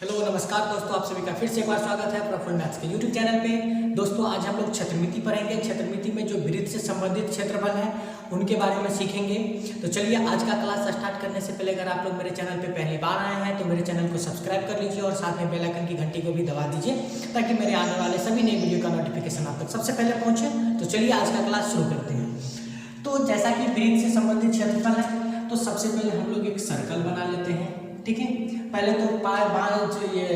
Hello नमस्कार दोस्तों, आप सभी का फिर से एक बार स्वागत है प्रफुल्ल मैथ्स के यूट्यूब चैनल पे। दोस्तों आज हम लोग क्षेत्रमिति पढ़ेंगे। क्षेत्रमिति में जो वृत्त से संबंधित क्षेत्रफल है उनके बारे में सीखेंगे। तो चलिए आज का क्लास स्टार्ट करने से पहले अगर आप लोग मेरे चैनल पे पहली बार आए हैं तो मेरे चैनल को सब्सक्राइब कर लीजिए और साथ में बेल आइकन की घंटी को भी दबा दीजिए ताकि मेरे आने वाले सभी नई वीडियो का नोटिफिकेशन आप तक सबसे पहले पहुँचे। तो चलिए आज का क्लास शुरू करते हैं। तो जैसा कि वृत्त से संबंधित क्षेत्रफल है तो सबसे पहले हम लोग एक सर्कल बना लेते हैं। ठीक है, पहले तो ये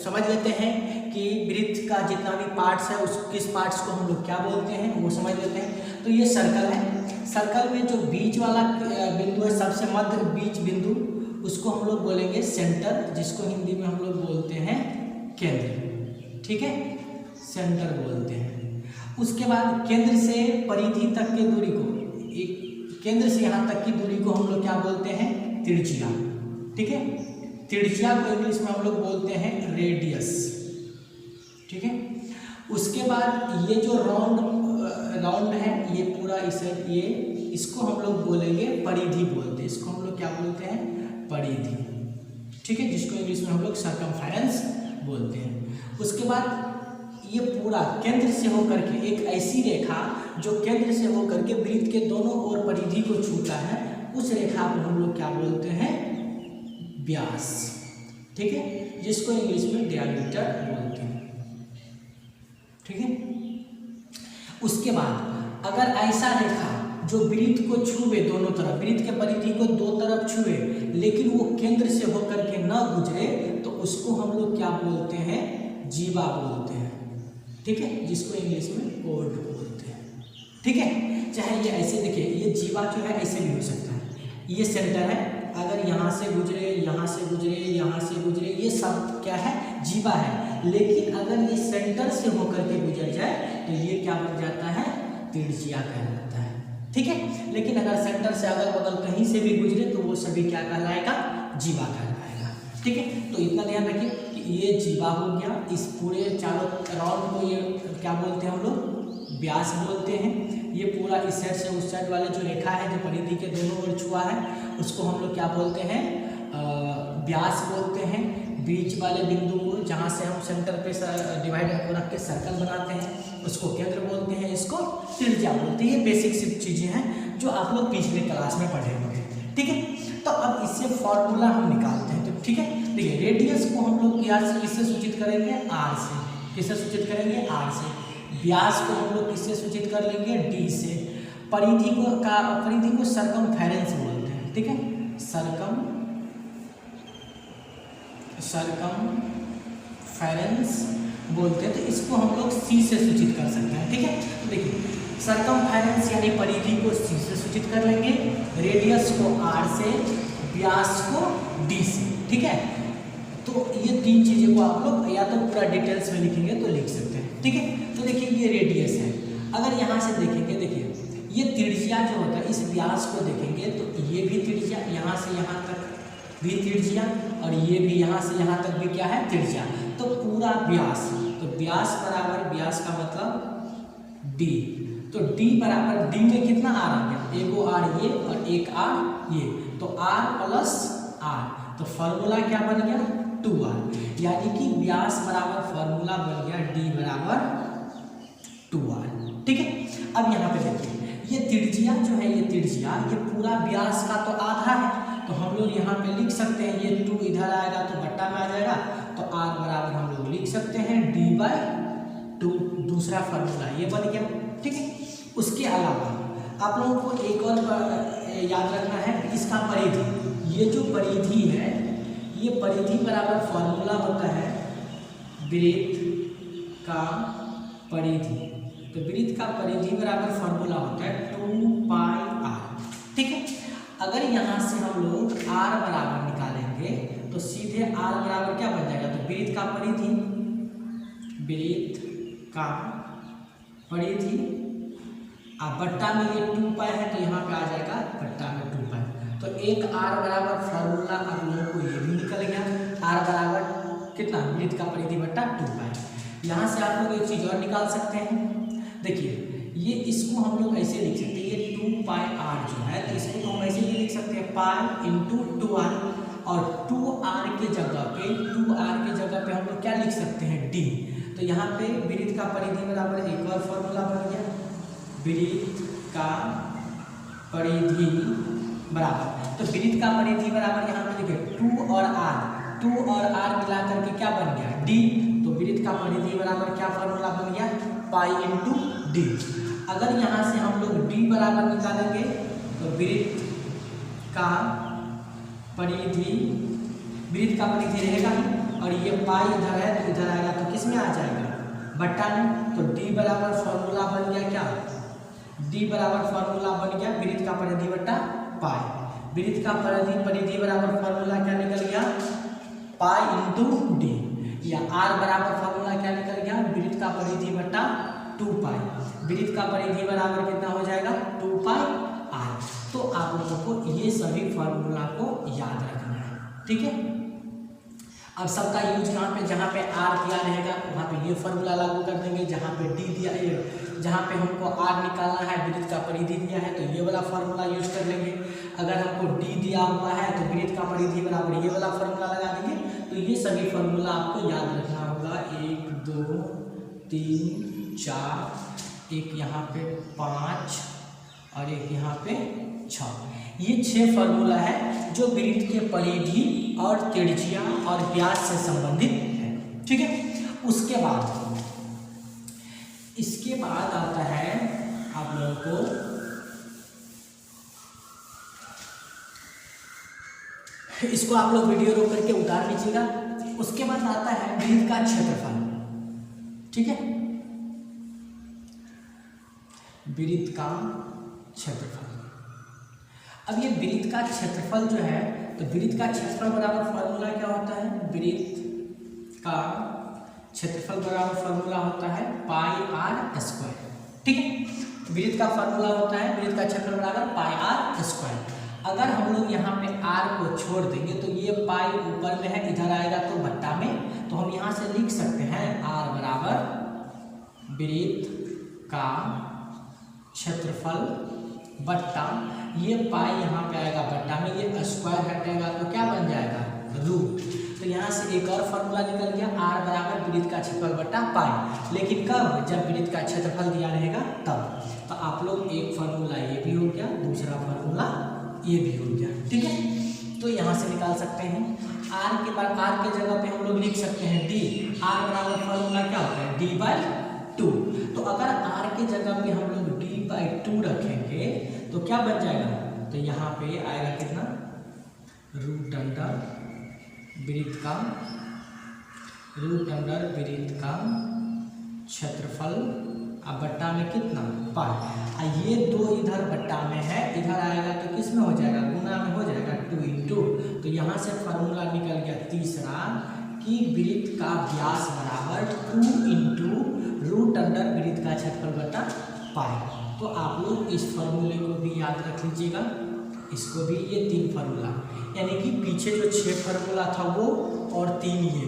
समझ लेते हैं कि वृत्त का जितना भी पार्ट्स है उस किस पार्ट्स को हम लोग क्या बोलते हैं वो समझ लेते हैं। तो ये सर्कल है, सर्कल में जो बीच वाला बिंदु है, सबसे मध्य बीच बिंदु, उसको हम लोग बोलेंगे सेंटर, जिसको हिंदी में हम लोग बोलते हैं केंद्र। ठीक है, सेंटर बोलते हैं। उसके बाद केंद्र से परिधि तक की दूरी को, केंद्र से यहाँ तक की दूरी को हम लोग क्या बोलते हैं, त्रिज्या। ठीक है, त्रिज्या को इंग्लिश में हम लोग बोलते हैं रेडियस। ठीक है, उसके बाद ये जो राउंड है ये पूरा ये इसको हम लोग बोलेंगे परिधि बोलते हैं। इसको हम लोग क्या बोलते हैं, परिधि। ठीक है, जिसको इंग्लिश में हम लोग सर्कमफेरेंस बोलते हैं। उसके बाद ये पूरा केंद्र से होकर के एक ऐसी रेखा जो केंद्र से होकर के वृत्त के दोनों ओर परिधि को छूता है, उस रेखा को हम लोग क्या बोलते हैं, व्यास। ठीक है, जिसको इंग्लिश में डायमीटर बोलते हैं। ठीक है, उसके बाद अगर ऐसा रेखा जो वृत्त को छुए दोनों तरफ, वृत्त के परिधि को दो तरफ छुए लेकिन वो केंद्र से होकर के न गुजरे तो उसको हम लोग क्या बोलते हैं, जीवा बोलते हैं। ठीक है, जिसको इंग्लिश में कोड बोलते हैं। ठीक है, चाहे ये ऐसे देखिए, ये जीवा जो है ऐसे भी हो सकता है। ये सेंटर है, अगर यहाँ से गुजरे, यहाँ से गुजरे, यहाँ से गुजरे, ये सब क्या है, जीवा है। लेकिन अगर ये सेंटर से होकर के गुजर जाए तो ये क्या बन जाता है, त्रिज्या कहलाता है। ठीक है, लेकिन अगर सेंटर से अगल बगल कहीं से भी गुजरे तो वो सभी क्या कहलाएगा, जीवा कहलाएगा। ठीक है, तो इतना ध्यान रखिए कि ये जीवा हो गया। इस पूरे चारों राउंड को ये क्या बोलते हैं हम लोग, व्यास बोलते हैं। ये पूरा इस साइड से उस साइड वाले जो रेखा है जो परिधि के दोनों ओर छुआ है उसको हम लोग क्या बोलते हैं, व्यास बोलते हैं। बीच वाले बिंदु को जहाँ से हम सेंटर पे डिवाइडर को रख के सर्कल बनाते हैं उसको केंद्र बोलते हैं, इसको त्रिज्या बोलते हैं। ये बेसिक सी चीज़ें हैं जो आप लोग पिछले क्लास में पढ़े होंगे। ठीक है, तो अब इससे फॉर्मूला हम निकालते हैं। तो ठीक है, देखिए रेडियस को हम लोग किससे सूचित करेंगे, आर से। किससे सूचित करेंगे, आर से। व्यास को हम लोग किससे सूचित कर लेंगे, डी से। परिधि को सर्कमफेरेंस बोलते हैं। ठीक है, सर्कमफेरेंस बोलते हैं, तो इसको हम लोग सी से सूचित कर सकते हैं। ठीक है, तो देखिए सर्कमफेरेंस यानी परिधि को सी से सूचित कर लेंगे, रेडियस को आर से, व्यास को डी से। ठीक है, तो ये तीन चीज़ों को आप लोग या तो पूरा डिटेल्स में लिखेंगे तो लिख सकते हैं। ठीक है, तो देखिए ये रेडियस है। अगर यहाँ से देखेंगे, देखिए ये त्रिज्या जो होता है, इस व्यास को देखेंगे तो ये भी त्रिज्या, यहाँ से यहाँ तक भी त्रिज्या, और ये भी यहाँ से यहाँ तक भी क्या है, त्रिज्या। तो पूरा व्यास, तो व्यास बराबर, व्यास का मतलब डी, तो डी बराबर, डी में कितना आर आ गया, एक आर ये और एक आर ये, तो आर प्लस आर, तो फॉर्मूला क्या बन गया, 2r। यानी कि व्यास बराबर फॉर्मूला बन गया डी बराबर 2r। ठीक है, अब यहाँ पे देखिए ये त्रिज्या जो है, ये त्रिज्या ये पूरा व्यास का तो आधा है, तो हम लोग यहाँ पे लिख सकते हैं, ये 2 इधर आएगा तो बट्टा में आ जाएगा, तो r बराबर हम लोग लिख सकते हैं d/2। दूसरा फॉर्मूला ये बन गया। ठीक है, उसके अलावा आप लोगों को एक और याद रखना है, इसका परिधि, ये जो परिधि है, ये परिधि बराबर फॉर्मूला होता है वृत्त का परिधि। तो वृत्त का परिधि बराबर फॉर्मूला होता है 2πr। ठीक है, अगर यहाँ से हम लोग r बराबर निकालेंगे तो सीधे r बराबर क्या बन जाएगा, तो वृत्त का परिधि, बट्टा में ये 2π है तो यहाँ पे आ जाएगा बट्टा में 2π। तो एक r बराबर फॉर्मूला आप लोगों को ये भी निकल गया, r बराबर कितना, वृत्त का परिधि बट्टा 2π। यहाँ से आप लोग एक चीज़ और निकाल सकते हैं, देखिए ये इसको हम लोग ऐसे लिख सकते हैं, ये 2πr जो है तो इसको तो हम ऐसे भी लिख सकते हैं पाई इंटू 2r, और 2r के जगह पे हम लोग क्या लिख सकते हैं, डी। तो यहाँ पे वृत्त का परिधि बराबर एक और फॉर्मूला बन गया, वृत्त का परिधि बराबर, तो वृत्त का परिधि बराबर यहाँ पे देखिए 2 और r मिला करके क्या बन गया, d। तो वृत्त का परिधि बराबर क्या फॉर्मूला बन गया, पाई इंटू डी। अगर यहाँ से हम लोग d बराबर निकालेंगे तो वृत्त का परिधि रहेगा और ये पाई इधर है तो इधर आएगा, तो किस में आ जाएगा, बट्टा में। तो d बराबर फॉर्मूला बन गया क्या, d बराबर फॉर्मूला बन गया वृत्त का परिधि बट्टा पाई। वृत्त का परिधि बराबर फॉर्मूला क्या निकल गया, पाई इंटू डी, या r बराबर फॉर्मूला क्या निकल गया, वृत्त का परिधि बट्टा 2 पाई। वृत्त का परिधि बराबर कितना हो जाएगा, 2 पाई r। तो आप लोगों को ये सभी फॉर्मूला को याद रखना है, ठीक है। अब सबका यूज कहाँ पे, जहाँ पे r दिया रहेगा वहाँ पे ये फॉर्मूला लागू कर देंगे, जहाँ पे d दिया, जहाँ पे हमको r निकालना है, वृत्त का परिधि दिया है तो ये वाला फॉर्मूला यूज कर लेंगे। अगर हमको d दिया हुआ है तो वृत्त का परिधि बराबर ये वाला फॉर्मूला लगा देंगे। तो ये सभी फॉर्मूला आपको याद रखना होगा, 1 2 3 4, एक यहाँ पे 5 और एक यहाँ पे 6। ये 6 फार्मूला है जो वृत्त के परिधि और त्रिज्या और व्यास से संबंधित है, ठीक है। इसके बाद आता है आप लोगों को इसको आप लोग वीडियो रोक करके उतार लीजिएगा। उसके बाद आता है वृत्त का क्षेत्रफल, ठीक है, वृत्त का क्षेत्रफल। अब ये वृत्त का क्षेत्रफल जो है, तो वृत्त का क्षेत्रफल बराबर फॉर्मूला क्या होता है, वृत्त का क्षेत्रफल बराबर फॉर्मूला होता है पाई r स्क्वायर, ठीक है। वृत्त का फॉर्मूला होता है वृत्त का क्षेत्रफल बराबर पाई r स्क्वायर। अगर हम लोग यहाँ पे r को छोड़ देंगे तो ये पाई ऊपर में है, इधर आएगा तो बट्टा में, तो हम यहाँ से लिख सकते हैं r बराबर वृत्त का क्षेत्रफल बट्टा, ये पाई यहाँ पे आएगा बट्टा में, ये स्क्वायर हटेगा तो क्या बन जाएगा, रूट। तो यहाँ से एक और फॉर्मूला निकल गया, r बराबर वृत्त का क्षेत्रफल बट्टा पाई। लेकिन कब, जब वृत्त का क्षेत्रफल दिया रहेगा तब। तो आप लोग एक फार्मूला ये भी हो गया, दूसरा फार्मूला ये भी हो गया, ठीक है। तो यहाँ से निकाल सकते हैं r के बाद r के जगह पे हम लोग लिख सकते हैं d। r बराबर फार्मूला क्या होता है, d/2। तो अगर r के जगह पे हम लोग d/2 रखेंगे तो क्या बन जाएगा, तो यहाँ पे आएगा कितना, रूट अंडर वृत्त का क्षेत्रफल अब बट्टा में कितना, पाई। ये 2 इधर बट्टा में है, इधर आएगा तो किस में हो जाएगा, गुना में हो जाएगा, 2 इंटू। तो यहाँ से फार्मूला निकल गया तीसरा कि वृत्त का व्यास बराबर 2 इंटू रूट अंडर वृत्त का क्षेत्रफल बट्टा पाई। तो आप लोग इस फार्मूले को भी याद रख लीजिएगा, इसको भी, ये 3 फार्मूला, यानी कि पीछे जो 6 फार्मूला था वो और 3 ये,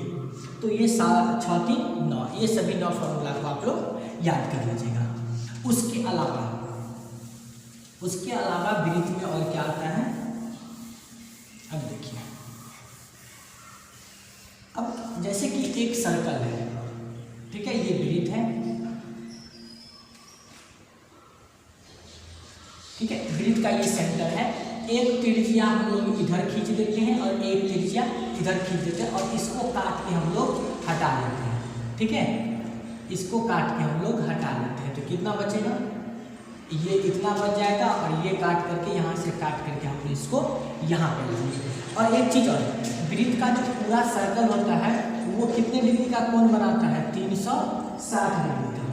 तो ये 6 3 9, ये सभी 9 फार्मूला को आप लोग याद कर लीजिएगा। उसके अलावा वृत्त में और क्या आता है, अब देखिए, अब जैसे कि एक सर्कल है, ठीक है, ये वृत्त है, ठीक है, वृत्त का ये सेंटर है। एक त्रिज्या हम लोग इधर खींच देते हैं और एक त्रिज्या इधर खींच देते हैं और इसको काट के हम लोग हटा लेते हैं, ठीक है, इसको काट के हम लोग हटा लेते हैं। तो कितना बचेगा, ये इतना बच जाएगा और ये काट करके यहाँ से काट करके हम इसको यहाँ पे लेंगे। और एक चीज़ और, वृत्त का जो पूरा सर्कल होता है वो कितने डिग्री का कोण बनाता है, 360 डिग्री का।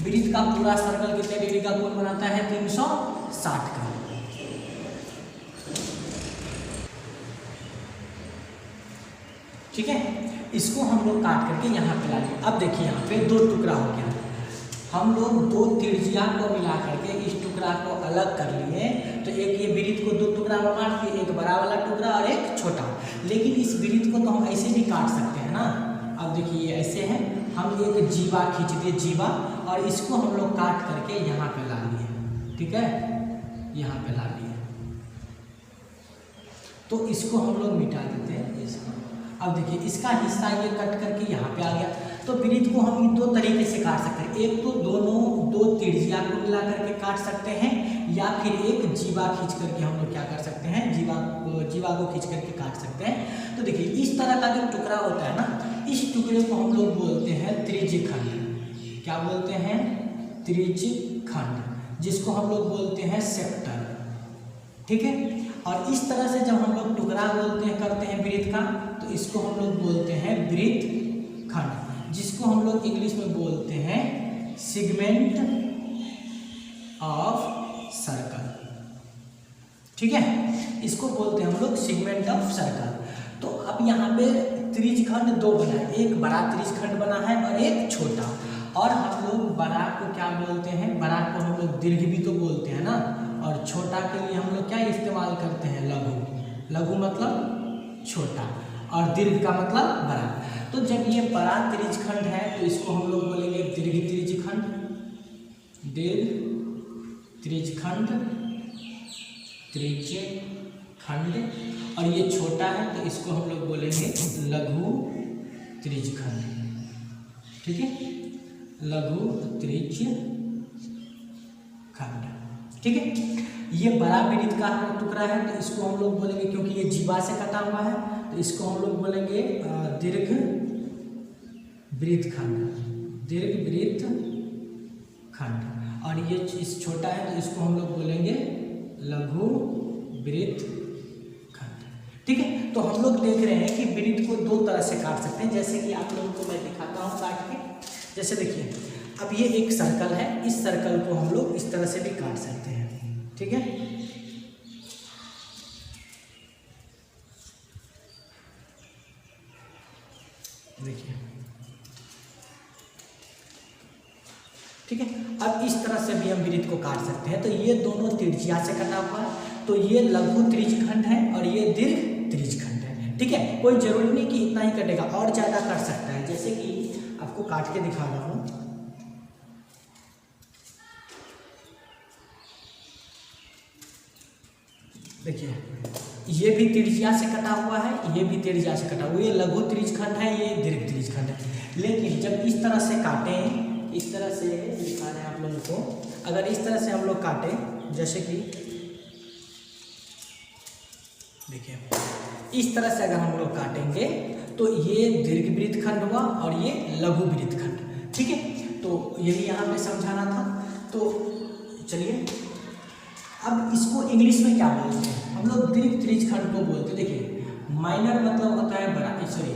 वृत्त का पूरा सर्कल कितने डिग्री का कोण बनाता है, 360 का। ठीक है, इसको हम लोग काट करके यहाँ पे ला लिए। अब देखिए यहाँ पे 2 टुकड़ा हो गया, हम लोग 2 त्रिज्या को मिला करके इस टुकड़ा को अलग कर लिए। तो एक ये वृत्त को 2 टुकड़ा में बांट दिए, एक बड़ा वाला टुकड़ा और एक छोटा। लेकिन इस वृत्त को तो हम ऐसे भी काट सकते हैं ना। अब देखिए ये ऐसे है, हम एक जीवा खींच दिए, जीवा, और इसको हम लोग काट करके यहाँ पे ला लिए, ठीक है, यहाँ पे ला लिए। तो इसको हम लोग मिटा देते हैं इसको। अब देखिए इसका हिस्सा ये कट करके यहाँ पे आ गया। तो वृत्त को हम दो तरीके से काट सकते हैं, एक तो दोनों दो त्रिज्या को मिला करके काट सकते हैं, या फिर एक जीवा खींच करके हम लोग क्या कर सकते हैं, जीवा को खींच करके काट सकते हैं। तो देखिए इस तरह का जो टुकड़ा होता है ना, इस टुकड़े को हम लोग बोलते हैं त्रिज्यखंड। क्या बोलते हैं? त्रिज्यखंड, जिसको हम लोग बोलते हैं सेक्टर। ठीक है, और इस तरह से जब हम लोग टुकड़ा करते हैं वृत्त का, तो इसको हम लोग बोलते हैं वृत्तखंड, जिसको हम लोग इंग्लिश में बोलते हैं सेगमेंट ऑफ सर्कल। ठीक है, इसको बोलते हैं हम लोग सेगमेंट ऑफ सर्कल। तो अब यहाँ पे त्रिज्यखंड दो बना है, एक बड़ा त्रिज्यखंड बना है और एक छोटा। और हम लोग बड़ा को क्या बोलते हैं? बड़ा को हम लोग दीर्घ भी तो बोलते हैं ना, और छोटा के लिए हम लोग क्या इस्तेमाल करते हैं? लघु। लघु मतलब छोटा, और दीर्घ का मतलब बड़ा। तो जब ये बड़ा त्रिज्यखंड है तो इसको हम लोग बोलेंगे दीर्घ त्रिज्यखंड, दीर्घ त्रिज्यखंड, त्रिज्यखंड। और ये छोटा है तो इसको हम लोग बोलेंगे लघु त्रिज्यखंड। ठीक है, लघु त्रिज्यखंड। ठीक है, ये बड़ा वृत्त का टुकड़ा है तो इसको हम लोग बोलेंगे, क्योंकि ये जीवा से कटा हुआ है तो इसको हम लोग बोलेंगे दीर्घ वृत्तखंड, दीर्घ वृत्तखंड। और ये इस छोटा है तो इसको हम लोग बोलेंगे लघु वृत्तखंड। ठीक है, तो हम लोग देख रहे हैं कि वृत्त को दो तरह से काट सकते हैं, जैसे कि आप लोगों को मैं दिखाता हूँ काट के। जैसे देखिए अब ये एक सर्कल है, इस सर्कल को हम लोग इस तरह से भी काट सकते हैं। ठीक है, देखिए। ठीक है, अब इस तरह से भी हम वृत्त को काट सकते हैं। तो ये दोनों त्रिज्या से कटा हुआ है, तो ये लघु त्रिज्यखंड है और ये दीर्घ त्रिज्यखंड है। ठीक है, कोई जरूरी नहीं कि इतना ही कटेगा, और ज़्यादा कर सकता है। जैसे कि आपको काट के दिखा रहा हूँ। देखिए ये भी त्रिज्या से कटा हुआ है, ये भी त्रिज्या से कटा हुआ है। ये लघु त्रिज्यखंड है, ये दीर्घ त्रिज्यखंड है। लेकिन जब इस तरह से काटें, इस तरह से दिखा रहे हैं आप लोगों को, अगर इस तरह से हम लोग काटें, जैसे कि देखिए इस तरह से अगर हम लोग काटेंगे तो ये दीर्घ वृत्तखंड हुआ और ये लघु वृत्तखंड। ठीक है, तो यही यहाँ पे समझाना था। तो चलिए अब इसको इंग्लिश में क्या बोलते हैं? हम लोग दीर्घ त्रिज्यखंड को बोलते हैं। देखिए माइनर मतलब होता है बड़ा, सॉरी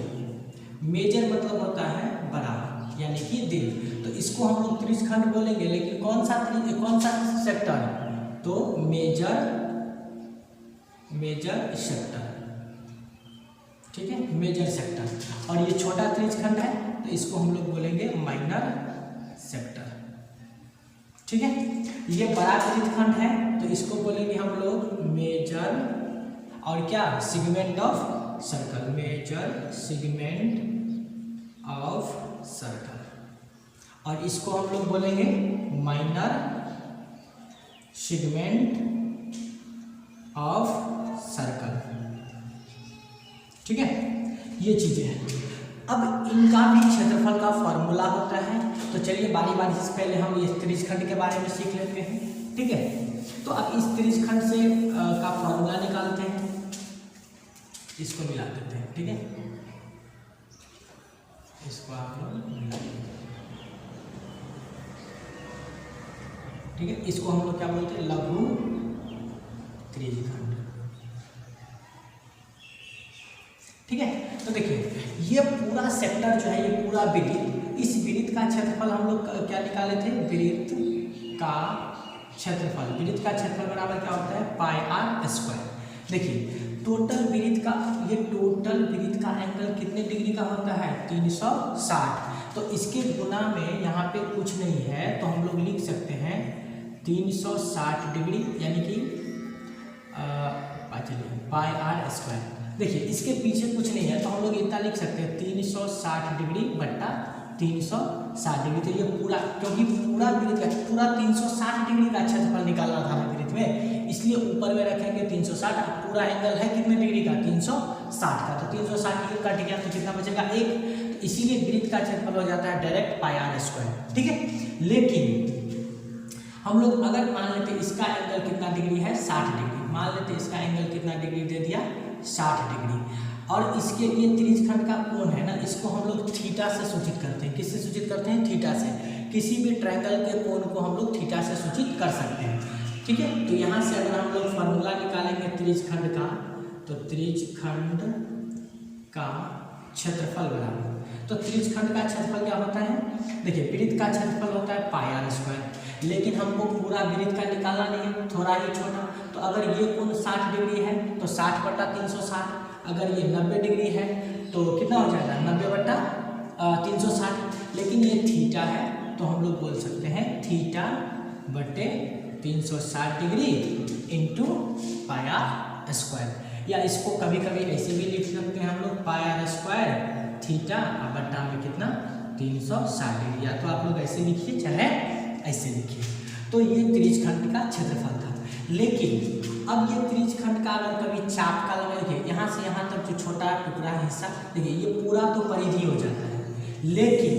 मेजर मतलब होता है बड़ा, यानी कि दीर्घ। तो इसको हम लोग त्रिज्यखंड बोलेंगे, लेकिन कौन सा सेक्टर? तो मेजर सेक्टर। ठीक है, मेजर सेक्टर। और ये छोटा त्रिज्यखंड है तो इसको हम लोग बोलेंगे माइनर सेक्टर। ठीक है, ये बड़ा त्रिज्यखंड है तो इसको बोलेंगे हम लोग मेजर, और क्या? Segment of circle, major segment of circle. और इसको हम लोग बोलेंगे माइनर सेगमेंट ऑफ सर्कल। ठीक है, ये चीजें हैं। अब इनका भी क्षेत्रफल का फॉर्मूला होता है, तो चलिए बारी बारी से पहले हम इस त्रिज्यखंड के बारे में सीख लेते हैं। ठीक है, तो अब इस त्रिज्यखंड से का फॉर्मूला निकालते हैं, इसको मिला देते हैं। ठीक है, इसको आप लोग मिला देते हैं। ठीक है, इसको हम लोग क्या बोलते हैं? लघु त्रिज्यखंड। ठीक है, तो देखिए ये पूरा सेक्टर जो है, ये पूरा वृत्त, इस वृत्त का क्षेत्रफल हम लोग क्या निकाले थे? वृत्त का क्षेत्रफल। वृत्त का क्षेत्रफल बराबर क्या होता है? पाई आर स्क्वायर। देखिए टोटल वृत्त का, ये टोटल वृत्त का एंगल कितने डिग्री का होता है? 360। तो इसके गुना में यहाँ पे कुछ नहीं है, तो हम लोग लिख सकते हैं 360 डिग्री, यानी कि चलिए पाई आर स्क्वायर। देखिए इसके पीछे कुछ नहीं है तो हम लोग इतना लिख सकते हैं 360 डिग्री बट्टा 360 डिग्री। तो ये पूरा, क्योंकि पूरा वृत्त का पूरा 360 डिग्री का क्षेत्रफल निकालना था वृत्त विड्थ में, इसलिए ऊपर में रखेंगे 360। अब पूरा एंगल है कितने डिग्री का, 360 का, तो 360 डिग्री कट गया तो कितना बचेगा 1, तो इसीलिए वृत्त का क्षेत्रफल हो जाता है डायरेक्ट पाई आर स्क्वायर। ठीक है, लेकिन हम लोग अगर मान लेते इसका एंगल कितना डिग्री है 60 डिग्री, मान लेते इसका एंगल कितना डिग्री दे दिया 60 डिग्री, और इसके ये त्रिज्यखंड का कोण है ना, इसको हम लोग थीटा से सूचित करते हैं। किससे सूचित करते हैं, थीटा से। किसी भी ट्रायंगल के कोण को हम लोग थीटा से सूचित कर सकते हैं। ठीक है, तो यहाँ से अगर हम लोग फॉर्मूला निकालेंगे त्रिज्यखंड का, तो त्रिज्यखंड का क्षेत्रफल बराबर, तो त्रिज्यखंड का क्षेत्रफल क्या होता है, देखिए वृत्त का क्षेत्रफल होता है पाई आर स्क्वायर, लेकिन हमको पूरा वृत्त का निकालना नहीं है, थोड़ा ही छोटा। तो अगर ये कोण 60 डिग्री है तो 60/360, अगर ये 90 डिग्री है तो कितना हो जाएगा 90/360, लेकिन ये थीटा है तो हम लोग बोल सकते हैं θ/360 degree into pi r square, या इसको कभी कभी ऐसे भी लिख सकते हैं हम लोग पाई आर स्क्वायर थीटा बट्टा में कितना 360 डिग्री, या तो आप लोग ऐसे लिखिए चाहे ऐसे लिखिए। तो ये त्रिज्यखंड का क्षेत्रफल था। लेकिन अब ये त्रिज्यखंड का अगर कभी चाप का लंबाई, देखिए यहाँ से यहाँ तक जो छोटा टुकड़ा हिस्सा, देखिए ये पूरा तो परिधि हो जाता है, लेकिन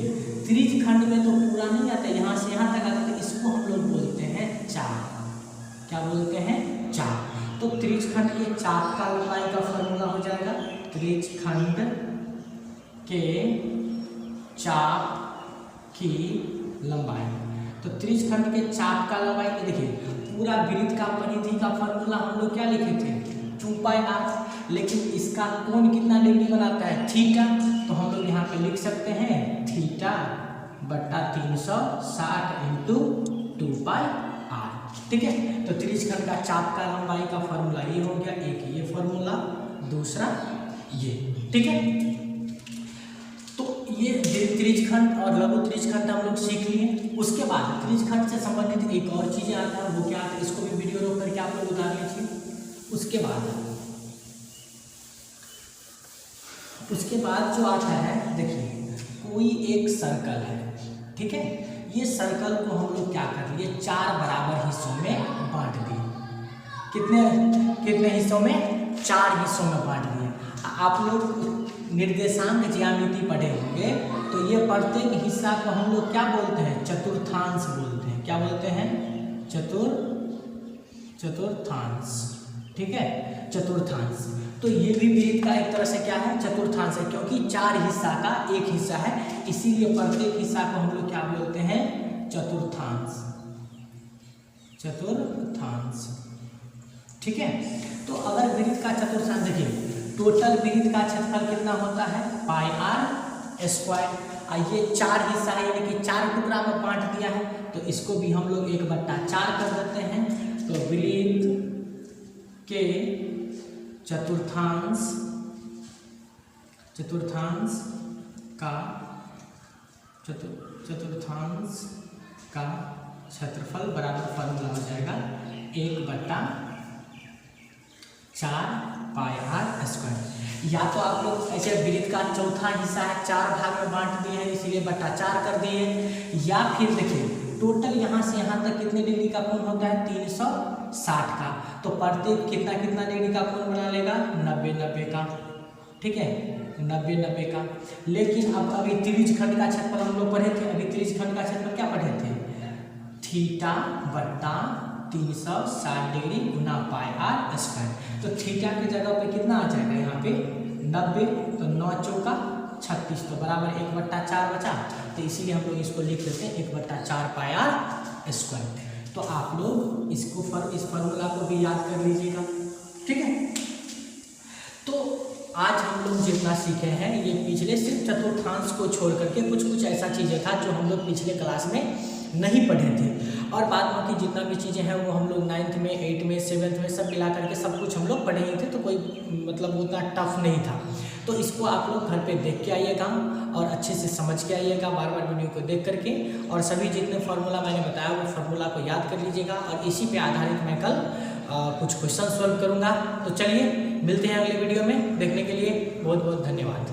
त्रिज्यखंड में तो पूरा नहीं आता, यहाँ से यहाँ तक आता है, तो इसको हम लोग बोलते हैं चाप। क्या बोलते हैं, चाप। तो त्रिज्यखंड के चाप का लंबाई का फॉर्मूला हो जाएगा त्रिज्यखंड के चाप की लंबाई। तो त्रिज्यखंड के चाप का लंबाई के देखिए पूरा वृत्त का परिधि का फॉर्मूला हम लोग क्या लिखे थे 2πr, लेकिन इसका कोण कितना डिग्री बनाता है थीटा, तो हम लोग यहाँ पे लिख सकते हैं θ/360 इंटू 2πr। ठीक है, तो त्रिज्यखंड का चाप का लंबाई का फॉर्मूला ये हो गया, एक ये फॉर्मूला, दूसरा ये। ठीक है, तो ये त्रिज्यखंड और लघु त्रिज्यखंड हम लोग सीख लिए। उसके बाद त्रिज्यखंड से संबंधित एक और चीजें आता है, वो क्या आता है, इसको भी वीडियो रोक करके आप लोग उतार लीजिए। उसके बाद जो आता है, देखिए कोई एक सर्कल है, ठीक है, ये सर्कल को हम लोग क्या कर लिए 4 बराबर हिस्सों में बांट दिए। कितने हिस्सों में, 4 हिस्सों में बांट दिए। आप लोग निर्देशांक ज्यामिति पढ़े होंगे, तो ये प्रत्येक हिस्सा को हम लोग क्या बोलते हैं, चतुर्थांश बोलते हैं। क्या बोलते हैं, चतुर्थांश। ठीक है, चतुर्थांश। तो ये भी वृत्त का एक तरह से क्या है, चतुर्थांश है, क्योंकि 4 हिस्सा का एक हिस्सा है, इसीलिए प्रत्येक हिस्सा को हम लोग क्या बोलते हैं, चतुर्थांश। ठीक है, तो अगर वृत्त का चतुर्थांश देखिए, टोटल वृत्त का क्षेत्रफल कितना होता है पाई आर स्क्वायर, ये 4 हिस्सा है, यानी कि 4 टुकड़ा में बांट दिया है, तो इसको भी हम लोग 1/4 कर देते हैं। तो वृत्त के चतुर्थांश का क्षेत्रफल बराबर फॉर्मूला हो जाएगा 1/4 पाई आर स्क्वायर। या तो आप लोग ऐसे वृत्त का चौथा हिस्सा है 4 भाग में बांट दिए हैं, इसीलिए 4 कर दिए, या फिर देखिए टोटल यहाँ से यहाँ तक कितने डिग्री का कोण होता है 360 का, तो प्रत्येक कितना डिग्री का कोण बना लेगा 90 का। ठीक है, 90 का। लेकिन अब अभी त्रिज्यखंड का क्षेत्रफल हम लोग पढ़े थे, अभी त्रिज्यखंड का क्षेत्रफल क्या पढ़े थे, θ/360 डिग्री गुना पाई आर स्क्वायर। तो थीटा की जगह पे कितना आ जाएगा यहाँ पे 90, तो 9 चौका 36, तो बराबर 1/4 बचा, तो इसीलिए हम लोग इसको लिख देते हैं 1/4 पाई आर स्क्वायर। तो आप लोग इस फॉर्मूला को भी याद कर लीजिएगा। ठीक है, तो आज हम लोग जितना सीखे हैं ये पिछले सिर्फ चतुर्थांश को छोड़ करके कुछ ऐसा चीज़ें था जो हम लोग पिछले क्लास में नहीं पढ़े थे, और बाद बाकी जितना भी चीज़ें हैं वो हम लोग 9th में 8th में 7th में सब मिला करके सब कुछ हम लोग पढ़े ही थे, तो कोई मतलब उतना टफ नहीं था। तो इसको आप लोग घर पे देख के आइएगा और अच्छे से समझ के आइएगा बार बार वीडियो को देख करके, और सभी जितने फार्मूला मैंने बताया वो फार्मूला को याद कर लीजिएगा, और इसी पे आधारित मैं कल कुछ क्वेश्चन सॉल्व करूँगा। तो चलिए मिलते हैं अगले वीडियो में, देखने के लिए बहुत बहुत धन्यवाद।